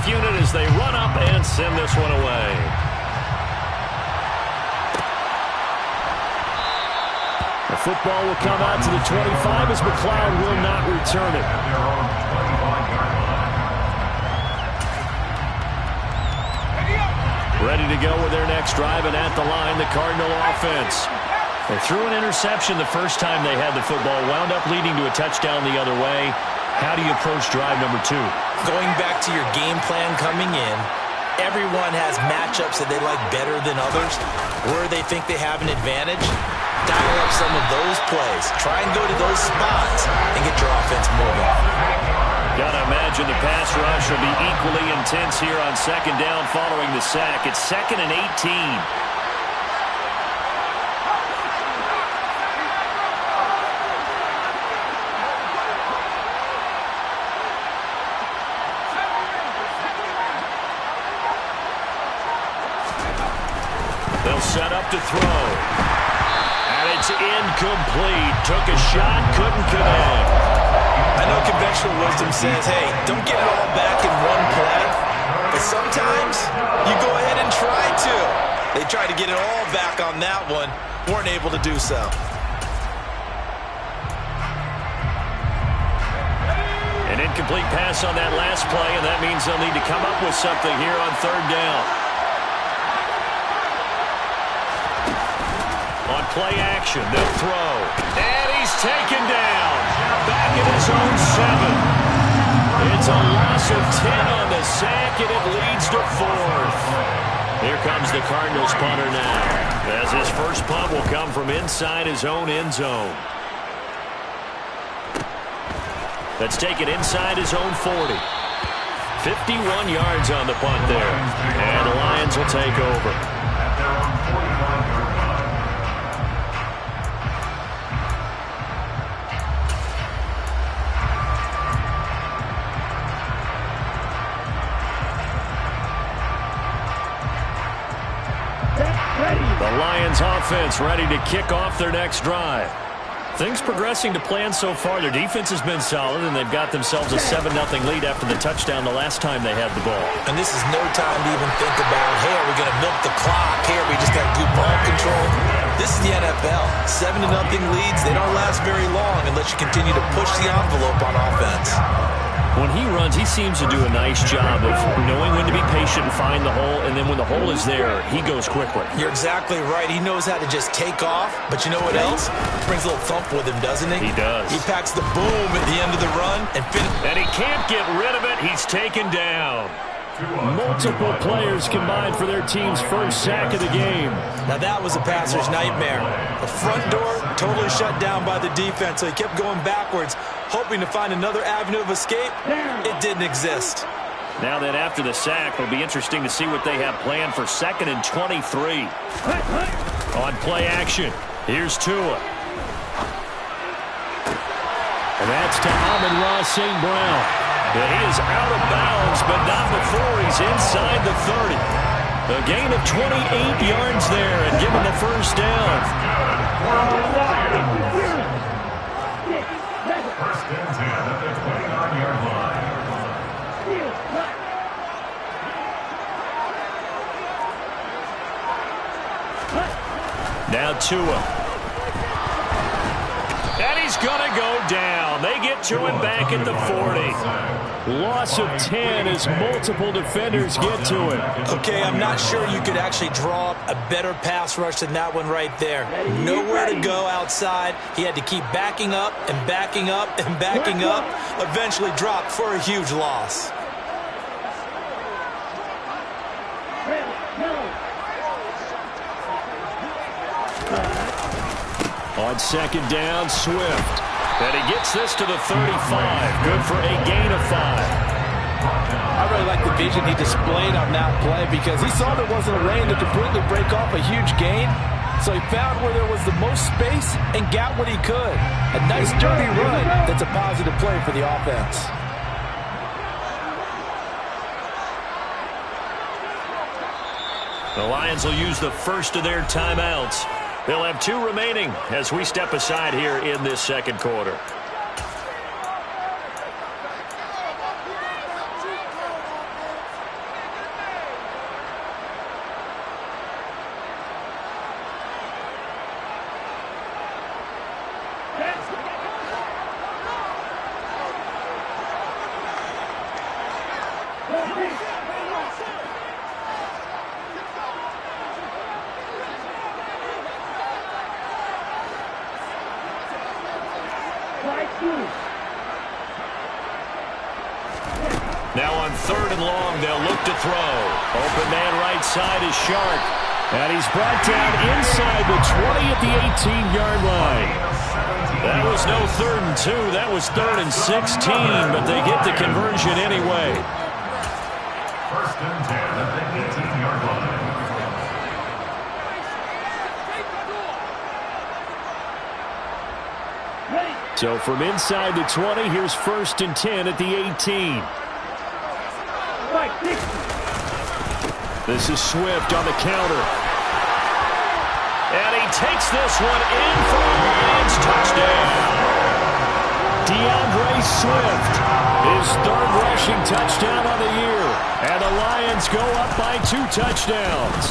kickoff unit as they run up and send this one away. The football will come out to the 25 as McLeod will not return it. Ready to go with their next drive, and at the line, the Cardinal offense. They threw an interception the first time they had the football, wound up leading to a touchdown the other way. How do you approach drive number 2? Going back to your game plan coming in, everyone has matchups that they like better than others. Where they think they have an advantage, dial up some of those plays. Try and go to those spots and get your offense moving. Gotta imagine the pass rush will be equally intense here on second down following the sack. It's 2nd and 18. They'll set up to throw. And it's incomplete. Took a shot, couldn't connect. I know conventional wisdom says, hey, don't get it all back in one play. But sometimes you go ahead and try to. They tried to get it all back on that one. Weren't able to do so. An incomplete pass on that last play, and that means they'll need to come up with something here on third down. On play action, they'll throw. And he's taken down. Back in his own 7. It's a loss of 10 on the sack, and it leads to 4th. Here comes the Cardinals punter now, as his first punt will come from inside his own end zone. Let's take it inside his own 40. 51 yards on the punt there. And the Lions will take over. The Lions offense ready to kick off their next drive. Things progressing to plan so far. Their defense has been solid, and they've got themselves a 7-0 lead after the touchdown the last time they had the ball. And this is no time to even think about, hey, are we going to milk the clock? Hey, are we just got to do ball control? This is the NFL. 7-0 leads, they don't last very long unless you continue to push the envelope on offense. When he runs, he seems to do a nice job of knowing when to be patient and find the hole, and then when the hole is there, he goes quickly. You're exactly right. He knows how to just take off, but you know what else? Brings a little thump with him, doesn't he? He does. He packs the boom at the end of the run and finish. And he can't get rid of it. He's taken down. Multiple players combined for their team's first sack of the game. Now that was a passer's nightmare. The front door totally shut down by the defense, so he kept going backwards, hoping to find another avenue of escape. It didn't exist. Now that after the sack, it'll be interesting to see what they have planned for 2nd and 23. On play action, here's Tua. And that's to Amon-Ra St. Brown. And he is out of bounds, but not before he's inside the 30. A gain of 28 yards there and given the first down. First and 10 at the 29-yard line. Now Tua. And he's going to go down. They get to him back at the 40. Loss of 10 as multiple defenders get to him. Okay, I'm not sure you could actually draw up a better pass rush than that one right there. Nowhere to go outside. He had to keep backing up and backing up and backing up. Eventually dropped for a huge loss. On second down, Swift. And he gets this to the 35. Good for a gain of 5. I really like the vision he displayed on that play because he saw there wasn't a lane to completely break off a huge gain. So he found where there was the most space and got what he could. A nice dirty run that's a positive play for the offense. The Lions will use the first of their timeouts. They'll have 2 remaining as we step aside here in this second quarter. Now on 3rd and long, they'll look to throw. Open man right side is Shark. And he's brought down inside the 20 at the 18-yard line. That was no 3rd and 2. That was 3rd and 16, but they get the conversion anyway. 1st and 10 at the 18-yard line. So from inside the 20, here's 1st and 10 at the 18. This is Swift on the counter. And he takes this one in for a Lions touchdown. DeAndre Swift, his 3rd rushing touchdown of the year. And the Lions go up by 2 touchdowns.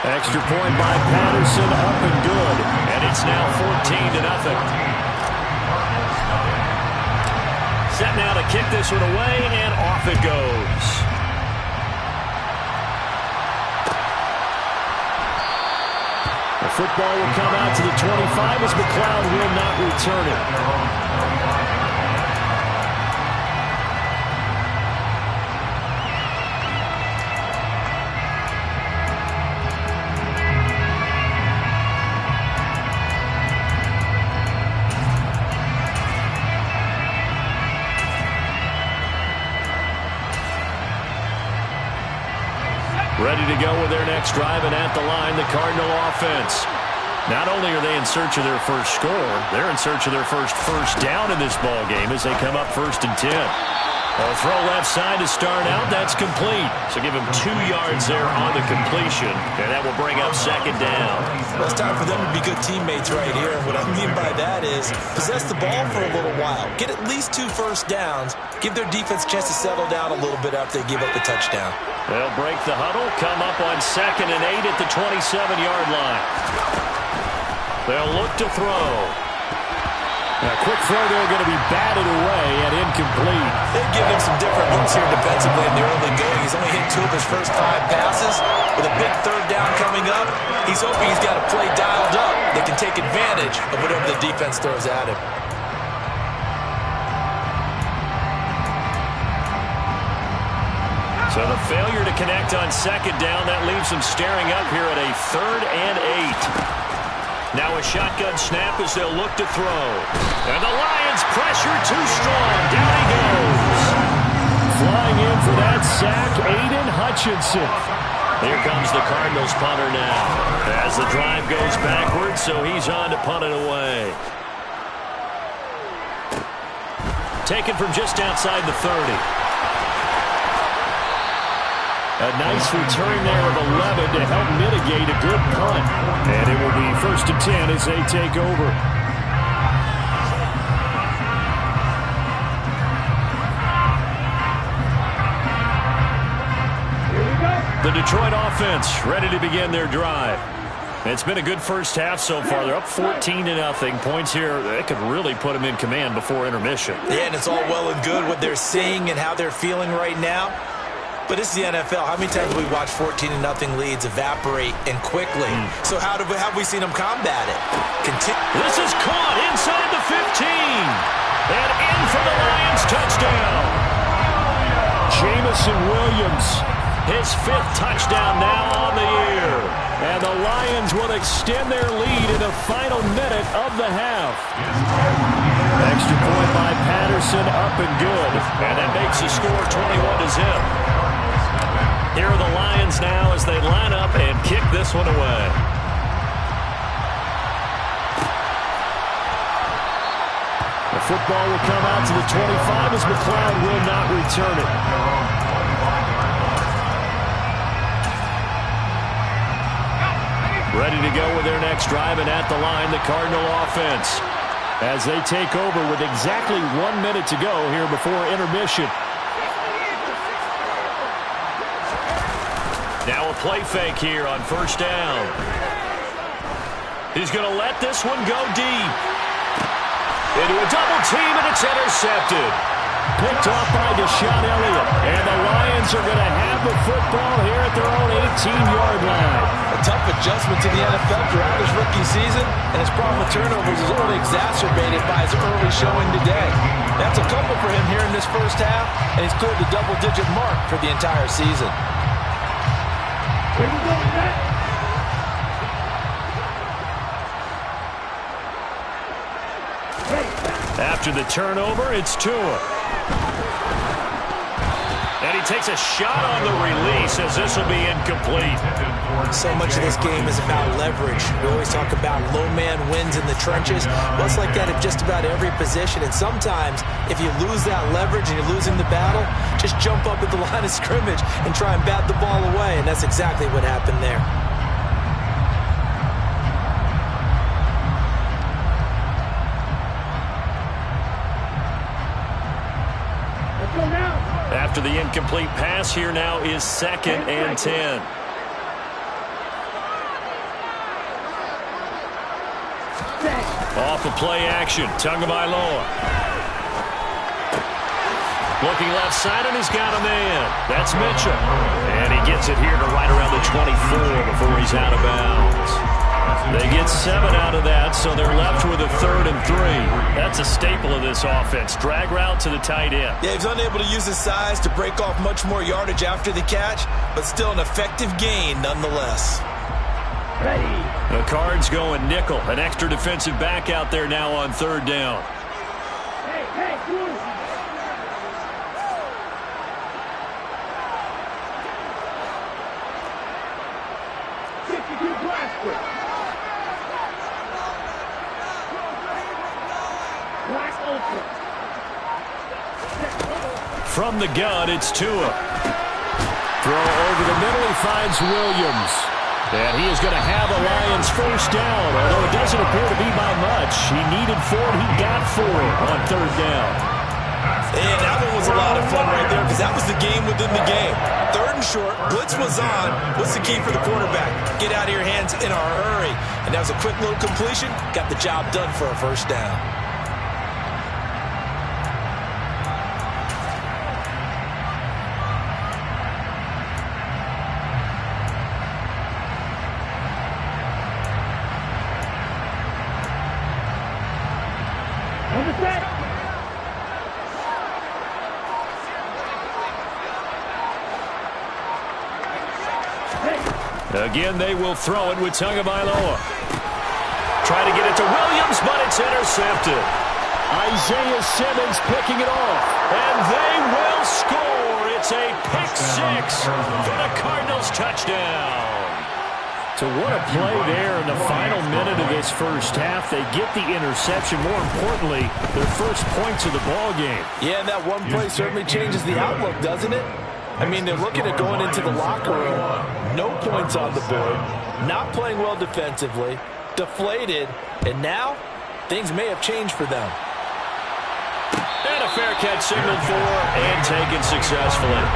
Extra point by Patterson, up and good. And it's now 14-0. Set now to kick this one away, and off it goes. The football will come out to the 25 as McLeod will not return it. Ready to go with their next drive, and at the line, the Cardinal offense. Not only are they in search of their first score, they're in search of their first down in this ball game as they come up 1st and 10. A throw left side to start out. That's complete. So give him 2 yards there on the completion, and that will bring up 2nd down. Well, it's time for them to be good teammates right here. And what I mean by that is possess the ball for a little while. Get at least 2 first downs. Give their defense a chance to settle down a little bit after they give up the touchdown. They'll break the huddle, come up on 2nd and 8 at the 27-yard line. They'll look to throw. A quick throw there going to be batted away and incomplete. They've given him some different looks here defensively in the early going. He's only hit 2 of his first 5 passes. With a big 3rd down coming up, he's hoping he's got a play dialed up that can take advantage of whatever the defense throws at him. So the failure to connect on 2nd down, that leaves him staring up here at a 3rd and 8. Now a shotgun snap as they'll look to throw. And the Lions pressure too strong. Down he goes. Flying in for that sack, Aiden Hutchinson. Here comes the Cardinals punter now. As the drive goes backwards, so he's on to punt it away. Taken from just outside the 30. A nice return there of 11 to help mitigate a good punt. And it will be 1st and 10 as they take over. The Detroit offense ready to begin their drive. It's been a good first half so far. They're up 14-0. Points here, they could really put them in command before intermission. Yeah, and it's all well and good what they're seeing and how they're feeling right now. But this is the NFL. How many times have we watched 14-0 leads evaporate and quickly? So how have we seen them combat it? This is caught inside the 15. And in for the Lions touchdown. Jamison Williams, his 5th touchdown now on the year. And the Lions will extend their lead in the final minute of the half. Extra point by Patterson, up and good. And that makes the score 21-0. Here are the Lions now as they line up and kick this one away. The football will come out to the 25 as McLeod will not return it. Ready to go with their next drive, and at the line, the Cardinal offense. As they take over with exactly 1 minute to go here before intermission. Now a play fake here on 1st down. He's going to let this one go deep. Into a double team, and it's intercepted. Picked off by Deshaun Elliott. And the Lions are going to have the football here at their own 18-yard line. A tough adjustment to the NFL throughout his rookie season, and his problem with turnovers is only exacerbated by his early showing today. That's a couple for him here in this this first half, and he's cleared the double-digit mark for the entire season. After the turnover, it's Tua. And he takes a shot on the release as this will be incomplete. So much of this game is about leverage. We always talk about low man wins in the trenches. Well, it's like that at just about every position. And sometimes, if you lose that leverage and you're losing the battle, just jump up at the line of scrimmage and try and bat the ball away. And that's exactly what happened there. After the incomplete pass, here now is 2nd and 10. Off of play action, Tagovailoa. Looking left side, and he's got a man. That's Mitchell. And he gets it here to right around the 24 before he's out of bounds. They get 7 out of that, so they're left with a 3rd and 3. That's a staple of this offense. Drag route to the tight end. Yeah, he's unable to use his size to break off much more yardage after the catch, but still an effective gain nonetheless. The Cards going nickel. An extra defensive back out there now on 3rd down. From the gun, it's Tua. Throw over the middle, he finds Williams. And he is going to have a Lions first down, although it doesn't appear to be by much. He needed 4, he got 4 on 3rd down. And that one was a lot of fun right there because that was the game within the game. 3rd and short, blitz was on. What's the key for the quarterback? Get out of your hands in a hurry. And that was a quick little completion. Got the job done for a first down. Again, they will throw it with Tagovailoa. Try to get it to Williams, but it's intercepted. Isaiah Simmons picking it off, and they will score. It's a pick 6 for the Cardinals touchdown. So what a play there in the final minute of this first half. They get the interception. More importantly, their first points of the ball game. Yeah, and that one play certainly changes the outlook, doesn't it? I mean, they're looking at going into the locker room, no points on the board, not playing well defensively, deflated, and now things may have changed for them. And a fair catch signaled for and taken successfully.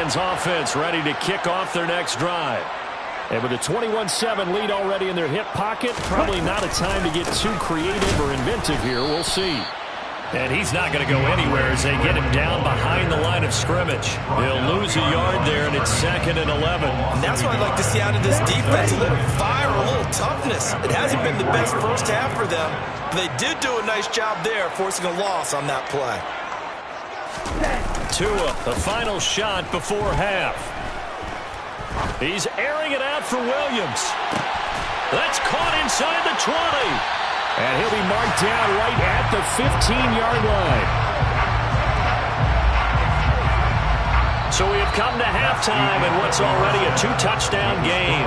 Offense ready to kick off their next drive. And with a 21-7 lead already in their hip pocket, probably not a time to get too creative or inventive here. We'll see. And he's not going to go anywhere as they get him down behind the line of scrimmage. He'll lose a yard there, and it's 2nd and 11. And that's what I'd like to see out of this defense, a little fire, a little toughness. It hasn't been the best first half for them, but they did do a nice job there, forcing a loss on that play. Tua, the final shot before half. He's airing it out for Williams. That's caught inside the 20. And he'll be marked down right at the 15-yard line. So we have come to halftime in what's already a 2-touchdown game.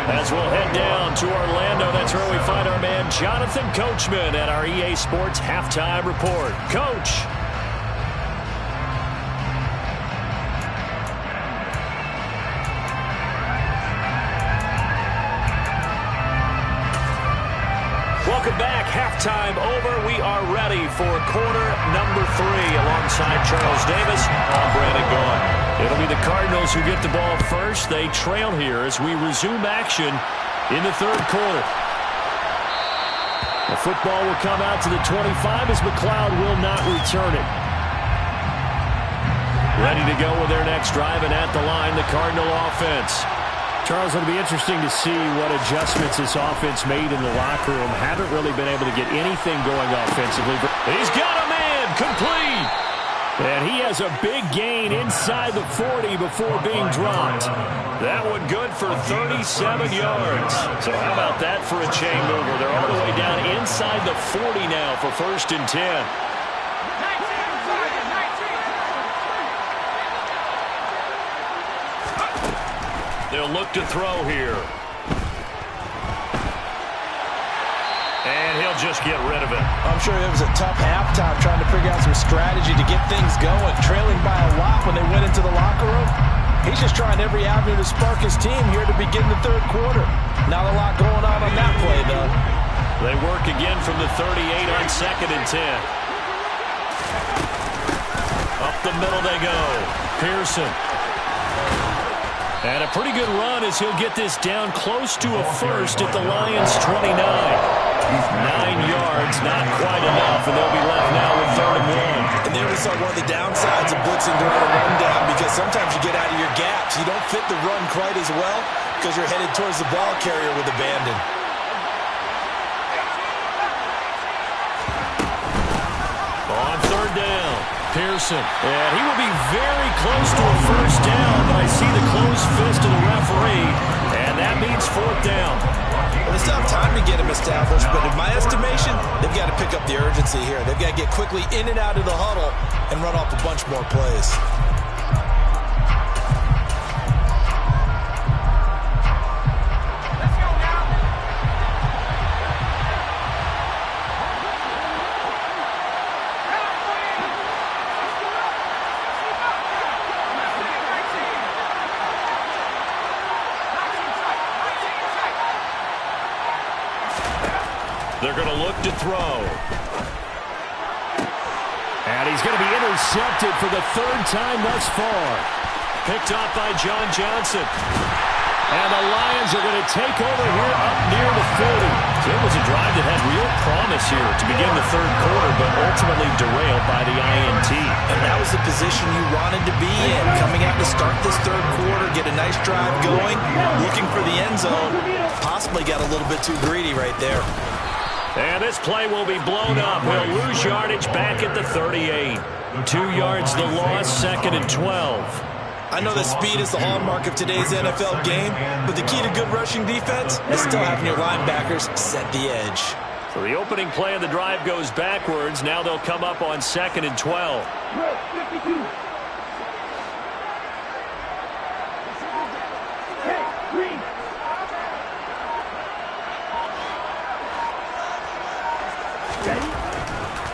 As we'll head down to Orlando, that's where we find our man Jonathan Coachman at our EA Sports Halftime Report. Coach. Welcome back. Halftime over. We are ready for quarter number 3. Alongside Charles Davis, I'm Brandon Gaughan. It'll be the Cardinals who get the ball first. They trail here as we resume action in the third quarter. The football will come out to the 25 as McLeod will not return it. Ready to go with their next drive, and at the line, the Cardinal offense. Charles, it'll be interesting to see what adjustments this offense made in the locker room. Haven't really been able to get anything going offensively. He's got a man, complete. And he has a big gain inside the 40 before being dropped. That one good for 37 yards. So how about that for a chain mover? They're all the way down inside the 40 now for 1st and 10. They'll look to throw here. And he'll just get rid of it. I'm sure it was a tough halftime trying to figure out some strategy to get things going. Trailing by a lot when they went into the locker room. He's just trying every avenue to spark his team here to begin the third quarter. Not a lot going on that play, though. They work again from the 38 on 2nd and 10. Up the middle they go. Pearson. And a pretty good run as he'll get this down close to a first at the Lions' 29. 9 yards, not quite enough, and they'll be left now with 3rd and 1. And there we saw one of the downsides of blitzing during a rundown, because sometimes you get out of your gaps. You don't fit the run quite as well because you're headed towards the ball carrier with abandon. On 3rd down, Pearson. And he will be very close to a first down, but I see the closed fist of the referee, and that means 4th down. Well, they still have time to get him established, but in my estimation, they've got to pick up the urgency here. They've got to get quickly in and out of the huddle and run off a bunch more plays. They're going to look to throw. And he's going to be intercepted for the 3rd time thus far. Picked off by John Johnson. And the Lions are going to take over here up near the 40. So it was a drive that had real promise here to begin the 3rd quarter, but ultimately derailed by the INT. And that was the position you wanted to be in. Coming out to start this 3rd quarter, get a nice drive going, looking for the end zone. Possibly got a little bit too greedy right there. And this play will be blown up. He'll lose yardage back at the 38. 2 yards the loss, 2nd and 12. I know that speed is the hallmark of today's NFL game, but the key to good rushing defense is still having your linebackers set the edge. So the opening play of the drive goes backwards. Now they'll come up on 2nd and 12.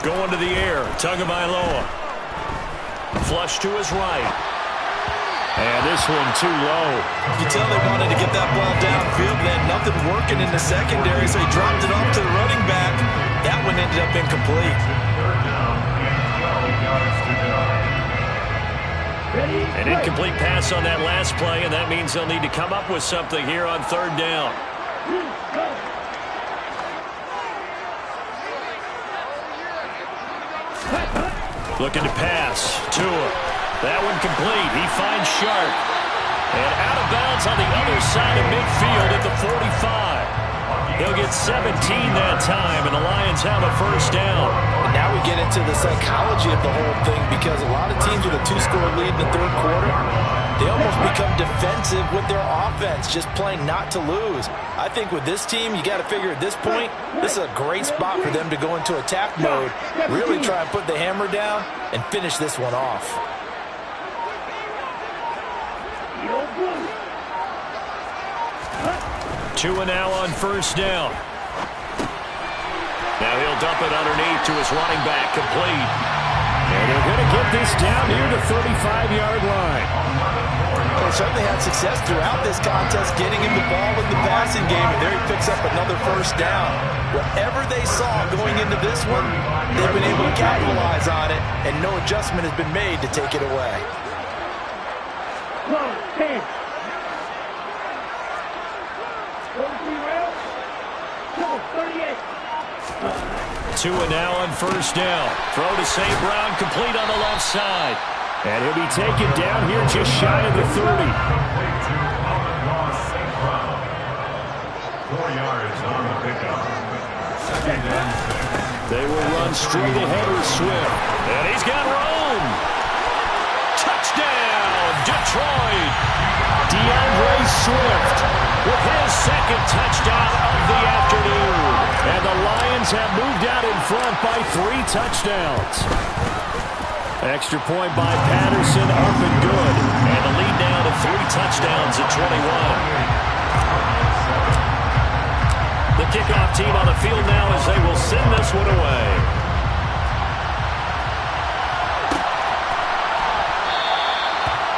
Going to the air, Tagovailoa. Flush to his right. And this one too low. You tell they wanted to get that ball downfield, but they had nothing working in the secondary, so he dropped it off to the running back. That one ended up incomplete. An incomplete pass on that last play, and that means they'll need to come up with something here on 3rd down. Looking to pass. Tua. That one complete. He finds Sharp. And out of bounds on the other side of midfield at the 45. He'll get 17 that time, and the Lions have a 1st down. And now we get into the psychology of the whole thing, because a lot of teams with a 2-score lead in the 3rd quarter, they almost become defensive with their offense, just playing not to lose. I think with this team, you got to figure at this point, this is a great spot for them to go into attack mode, really try and put the hammer down and finish this one off. Tua now on 1st down. Now he'll dump it underneath to his running back, complete. And they're going to get this down near the 35-yard line. They certainly had success throughout this contest getting him the ball in the passing game, and there he picks up another 1st down. Whatever they saw going into this one, they've been able to capitalize on it, and no adjustment has been made to take it away. Two and now on first down. Throw to St. Brown, complete on the left side. And he'll be taken down here just shy of the 30. 4 yards on the pickup. Second and 6. They will run straight ahead with Swift. And he's got room. Touchdown, Detroit. DeAndre Swift with his second touchdown of the afternoon. And the Lions have moved out in front by 3 touchdowns. Extra point by Patterson, up and good. And the lead down to 3 touchdowns at 21. The kickoff team on the field now as they will send this one away.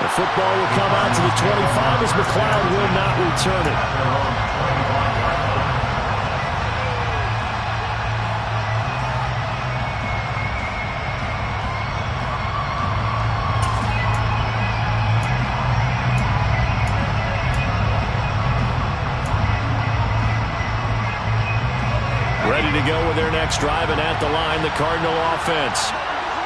The football will come out to the 25 as McLeod will not return it. Ready to go with their next drive, and at the line, the Cardinal offense.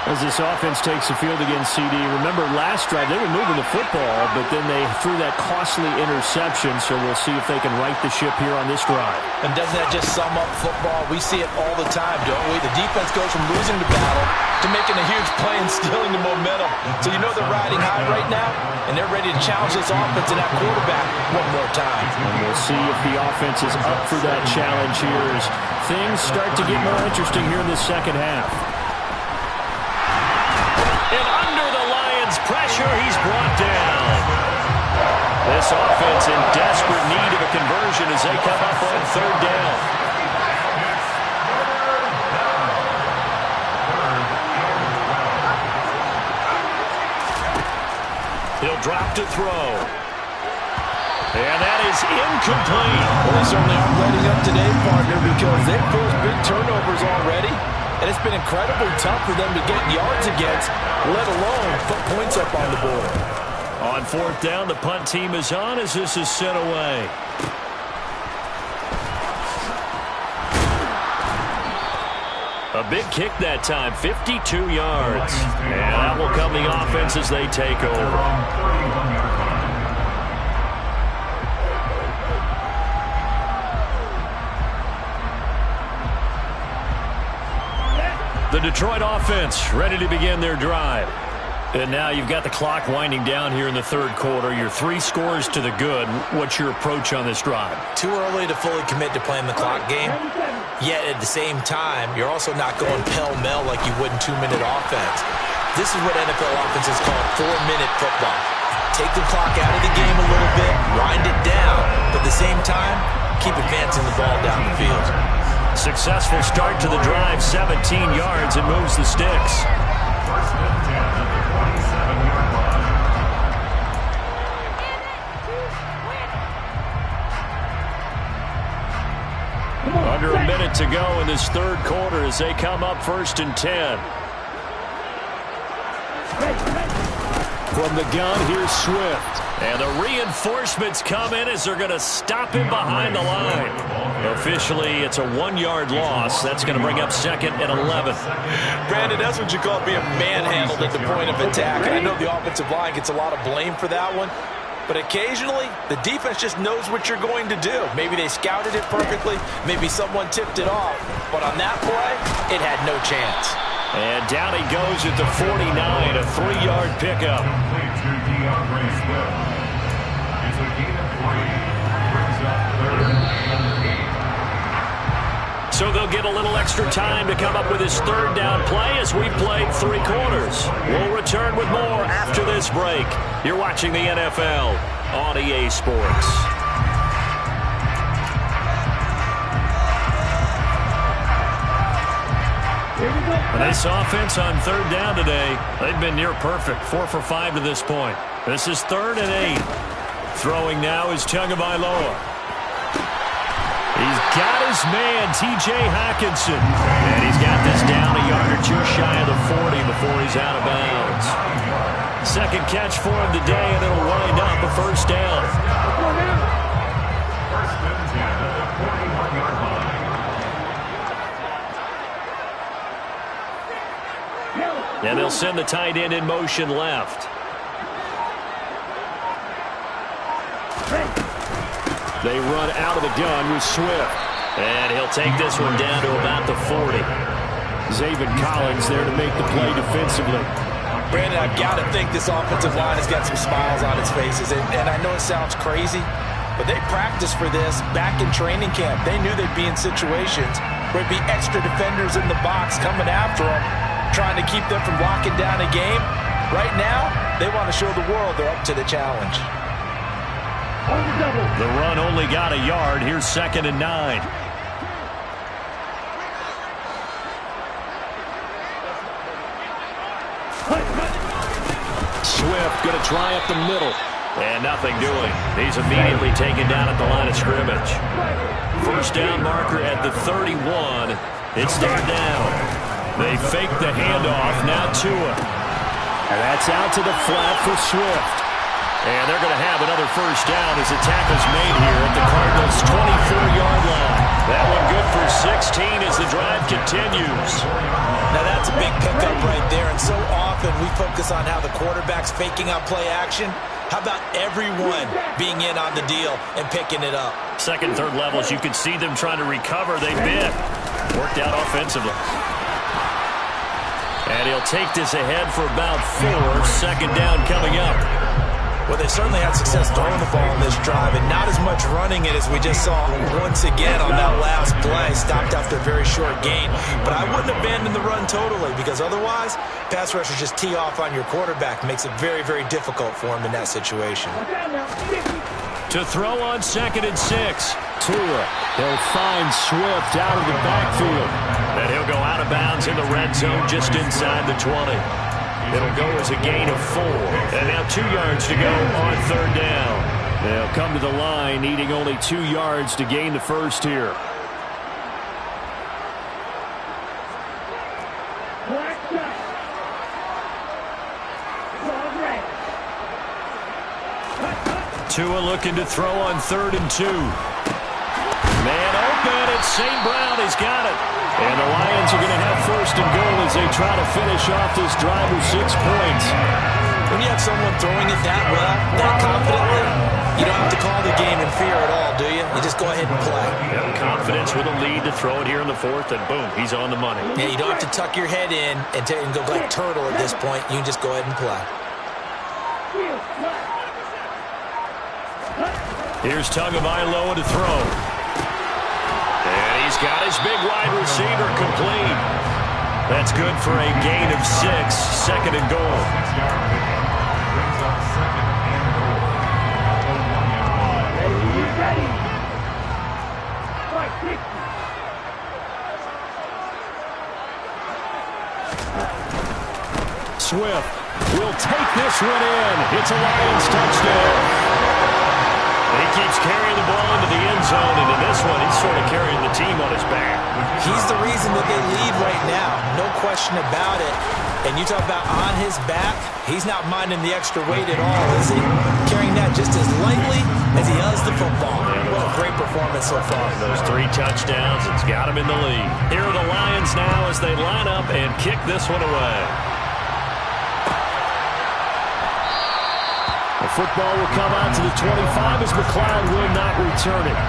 As this offense takes the field against CD, remember last drive they were moving the football, but then they threw that costly interception, so we'll see if they can right the ship here on this drive. And doesn't that just sum up football? We see it all the time, don't we? The defense goes from losing the battle to making a huge play and stealing the momentum. So you know they're riding high right now, and they're ready to challenge this offense and that quarterback one more time. And we'll see if the offense is up for that challenge here as things start to get more interesting here in the second half. And under the Lions' pressure, he's brought down. This offense in desperate need of a conversion as they come up on third down. He'll drop to throw. And that is incomplete. Well, they certainly aren't letting up today, partner, because they've forced big turnovers already. And it's been incredibly tough for them to get yards against, let alone put points up on the board. On fourth down, the punt team is on as this is sent away. A big kick that time, 52 yards. And that will come the offense as they take over. The Detroit offense ready to begin their drive. And now you've got the clock winding down here in the third quarter. Your 3 scores to the good. What's your approach on this drive? Too early to fully commit to playing the clock game. Yet at the same time, you're also not going pell-mell like you would in 2-minute offense. This is what NFL offenses call 4-minute football. Take the clock out of the game a little bit, wind it down, but at the same time, keep advancing the ball down the field. Successful start to the drive, 17 yards, and moves the sticks. First and 10 at the 27-yard line. Under a minute to go in this third quarter as they come up first and 10. From the gun, here's Swift. And the reinforcements come in as they're going to stop him behind the line. Officially, it's a 1-yard loss. That's going to bring up second and 11. Brandon, that's what you call being manhandled at the point of attack. And I know the offensive line gets a lot of blame for that one. But occasionally, the defense just knows what you're going to do. Maybe they scouted it perfectly. Maybe someone tipped it off. But on that play, it had no chance. And down he goes at the 49, a 3-yard pickup. Complete to DeAndre Swift. It's a gain of 3. Brings up third and 8. So they'll get a little extra time to come up with his third down play as we played 3 quarters. We'll return with more after this break. You're watching the NFL on EA Sports. And this offense on third down today, they've been near perfect. 4 for 5 to this point. This is third and 8. Throwing now is Tagovailoa. He's got his man, T.J. Hockenson. And he's got this down a yard or 2 shy of the 40 before he's out of bounds. Second catch for him today, and it'll wind up a first down. First and 10 at the 41-yard line. And they'll send the tight end in motion left. They run out of the gun with Swift. And he'll take this one down to about the 40. Zaven Collins there to make the play defensively. Brandon, I've got to think this offensive line has got some smiles on its faces. And I know it sounds crazy, but they practiced for this back in training camp. They knew they'd be in situations where it'd be extra defenders in the box coming after them, trying to keep them from locking down a game. Right now, they want to show the world they're up to the challenge. The run only got a yard. Here's 2nd and 9. Swift going to try up the middle. And nothing doing. He's immediately taken down at the line of scrimmage. First down marker at the 31. It's third down. They fake the handoff. Now Tua. And that's out to the flat for Swift. And they're going to have another first down as the tackle's made here at the Cardinals' 24-yard line. That one good for 16 as the drive continues. Now that's a big pickup right there, and so often we focus on how the quarterback's faking out play action. How about everyone being in on the deal and picking it up? Second, third levels, you can see them trying to recover. They've been worked out offensively. And he'll take this ahead for about 4. Second down coming up. Well, they certainly had success throwing the ball on this drive, and not as much running it as we just saw once again on that last play. Stopped after a very short gain. But I wouldn't abandon the run totally, because otherwise, pass rushers just tee off on your quarterback. Makes it very, very difficult for him in that situation. To throw on 2nd and 6. Tua. He'll find Swift out of the backfield. And he'll go out of bounds in the red zone just inside the 20. It'll go as a gain of 4. And now 2 yards to go on third down. They'll come to the line needing only 2 yards to gain the first here. Tua looking to throw on 3rd and 2. Man open, it's St. Brown. He's got it. And the Lions are going to have 1st and goal as they try to finish off this drive with 6 points. When you have someone throwing it that well, that confidently, you don't have to call the game in fear at all, do you? You just go ahead and play. Have confidence with a lead to throw it here in the 4th, and boom, he's on the money. Yeah, you don't have to tuck your head in and go like turtle at this point. You can just go ahead and play. Here's Tagovailoa to throw. And he's got his big wide receiver complete. That's good for a gain of 6, 2nd and goal. Brings up 2nd and goal. Swift will take this one in. It's a Lions touchdown. He keeps carrying the ball into the end zone, and in this one, he's sort of carrying the team on his back. He's the reason that they lead right now. No question about it. And you talk about on his back, he's not minding the extra weight at all, is he? Carrying that just as lightly as he does the football. What a great performance so far. Those 3 touchdowns, it's got him in the lead. Here are the Lions now as they line up and kick this one away. The football will come out to the 25 as McLeod will not return it.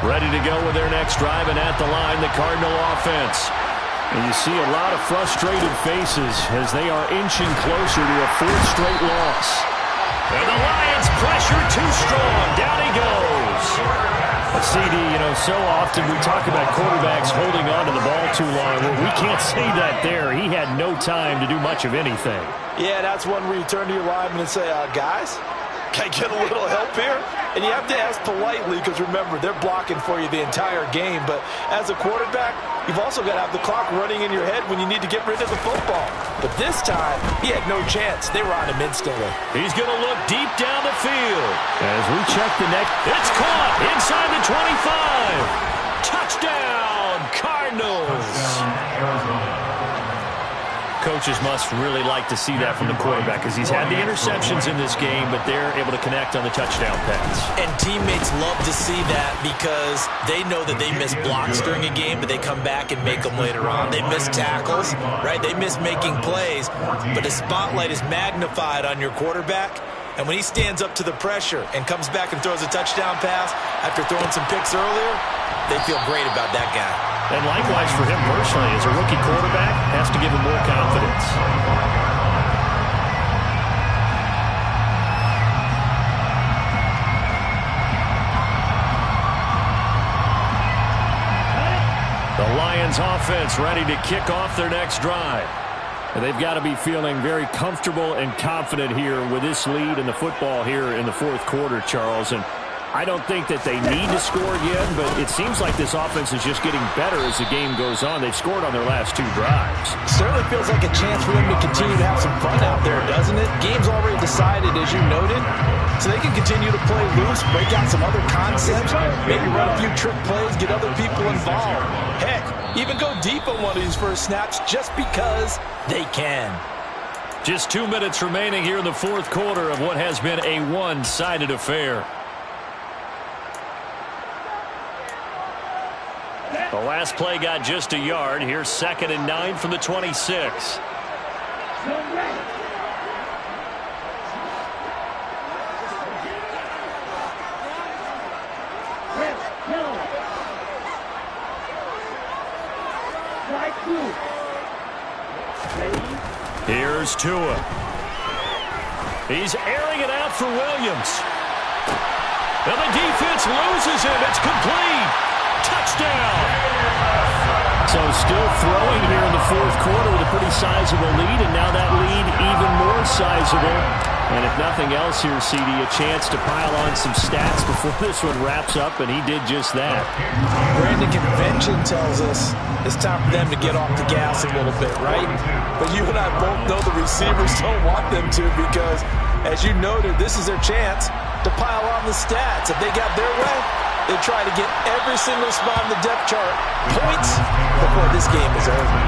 Ready to go with their next drive, and at the line, the Cardinal offense. And you see a lot of frustrated faces as they are inching closer to a 4th straight loss. And the Lions pressure too strong. Down he goes. CD, so often we talk about quarterbacks holding on to the ball too long. Well, we can't say that there. He had no time to do much of anything. Yeah, that's one where you turn to your lineman and say, guys, Can I get a little help here? And you have to ask politely because, remember, they're blocking for you the entire game. But as a quarterback, you've also got to have the clock running in your head when you need to get rid of the football. But this time, he had no chance. They were on him instantly. He's going to look deep down the field. As we check the next, it's caught inside the 25. Touchdown, Cardinals. Coaches must really like to see that from the quarterback because he's had the interceptions in this game, but they're able to connect on the touchdown pass. And teammates love to see that because they know that they miss blocks during a game, but they come back and make them later on. They miss tackles, right? They miss making plays, but the spotlight is magnified on your quarterback. And when he stands up to the pressure and comes back and throws a touchdown pass after throwing some picks earlier, they feel great about that guy. And likewise for him personally, as a rookie quarterback, has to give him more confidence. The Lions offense ready to kick off their next drive. And they've got to be feeling very comfortable and confident here with this lead in the football here in the fourth quarter, Charles. And I don't think that they need to score again, but it seems like this offense is just getting better as the game goes on. They've scored on their last two drives. Certainly feels like a chance for them to continue to have some fun out there, doesn't it? Game's already decided, as you noted, so they can continue to play loose, break out some other concepts, maybe run a few trick plays, get other people involved. Heck, even go deep on one of these first snaps just because they can. Just 2 minutes remaining here in the fourth quarter of what has been a one-sided affair. The last play got just a yard. Here's 2nd and 9 from the 26. Here's Tua. He's airing it out for Williams. And the defense loses him. It's complete. Touchdown. So still throwing here in the fourth quarter with a pretty sizable lead, and now that lead even more sizable. And if nothing else here, CD, a chance to pile on some stats before this one wraps up, and he did just that. Brandon, convention tells us it's time for them to get off the gas a little bit, right? But you and I both know the receivers don't want them to because, as you noted, this is their chance to pile on the stats. If they got their way, they try to get every single spot in the depth chart points before this game is over.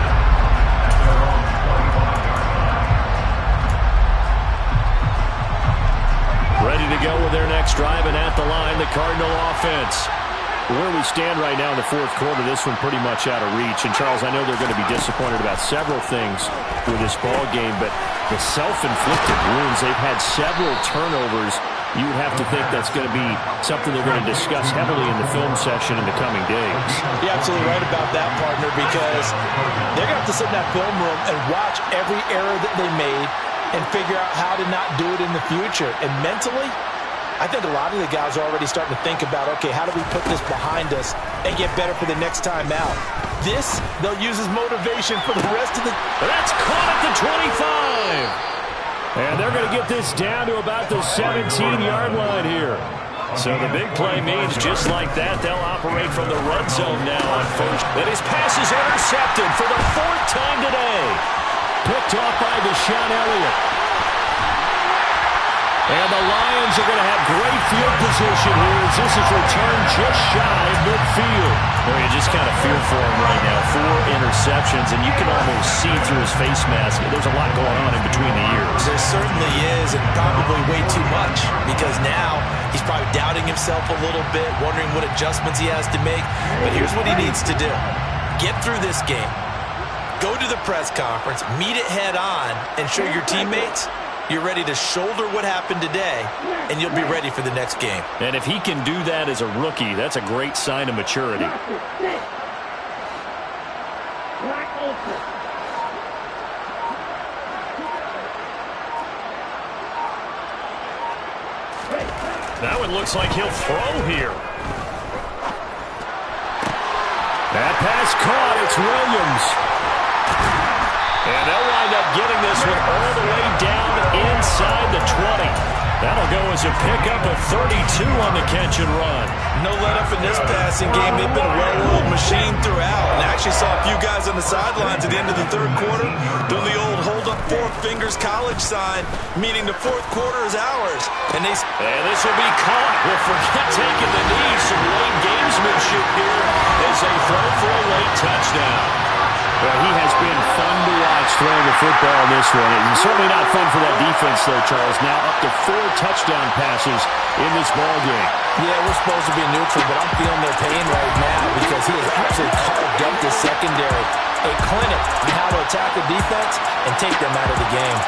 Ready to go with their next drive, and at the line, the Cardinal offense. Where we stand right now in the fourth quarter, this one pretty much out of reach. And, Charles, I know they're going to be disappointed about several things with this ball game, but the self-inflicted wounds, they've had several turnovers. You would have to think that's going to be something they're going to discuss heavily in the film session in the coming days. You're absolutely right about that, partner, because they're going to have to sit in that film room and watch every error that they made and figure out how to not do it in the future. And mentally, I think a lot of the guys are already starting to think about, okay, how do we put this behind us and get better for the next time out? This, they'll use as motivation for the rest of the... That's caught at the 25. And they're going to get this down to about the 17-yard line here. So the big play means just like that, they'll operate from the red zone now on first. And his pass is intercepted for the 4th time today. Picked off by Deshaun Elliott. And the Lions are going to have great field position here as this is returned just shy of midfield. Well, you just kind of feel for him right now. 4 interceptions, and you can almost see through his face mask. There's a lot going on in between the ears. There certainly is, and probably way too much, because now he's probably doubting himself a little bit, wondering what adjustments he has to make. But here's what he needs to do. Get through this game. Go to the press conference, meet it head on, and show your teammates you're ready to shoulder what happened today, and you'll be ready for the next game. And if he can do that as a rookie, that's a great sign of maturity. Now it looks like he'll throw here. That pass caught. It's Williams. And they'll wind up getting this one all the way down inside the 20. That'll go as a pickup of 32 on the catch and run. No let-up in this passing game. They've been a well-oiled machine throughout. And I actually saw a few guys on the sidelines at the end of the third quarter doing the old hold-up four fingers college sign, meaning the fourth quarter is ours. And this will be caught. We'll forget taking the knee. Some late gamesmanship here as they throw for a late touchdown. Well, he has been fun to watch throwing the football in this one. It's certainly not fun for that defense, though, Charles. Now up to 4 touchdown passes in this ball game. Yeah, we're supposed to be neutral, but I'm feeling their pain right now because he has absolutely carved up the secondary. A clinic on how to attack the defense and take them out of the game.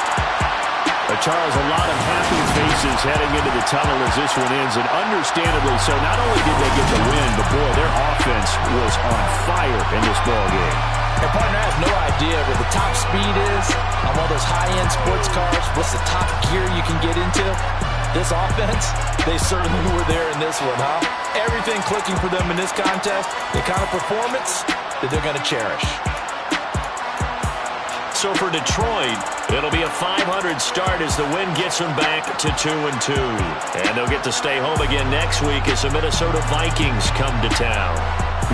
Charles, a lot of happy faces heading into the tunnel as this one ends, and understandably so. Not only did they get the win, but, boy, their offense was on fire in this ball game. Their partner has no idea where the top speed is on one of those high-end sports cars. What's the top gear you can get into? This offense, they certainly were there in this one, huh? Everything clicking for them in this contest, the kind of performance that they're going to cherish. So for Detroit, it'll be a 500 start as the win gets them back to 2-2. And they'll get to stay home again next week as the Minnesota Vikings come to town.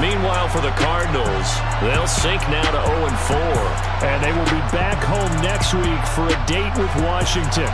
Meanwhile, for the Cardinals, they'll sink now to 0-4. And they will be back home next week for a date with Washington.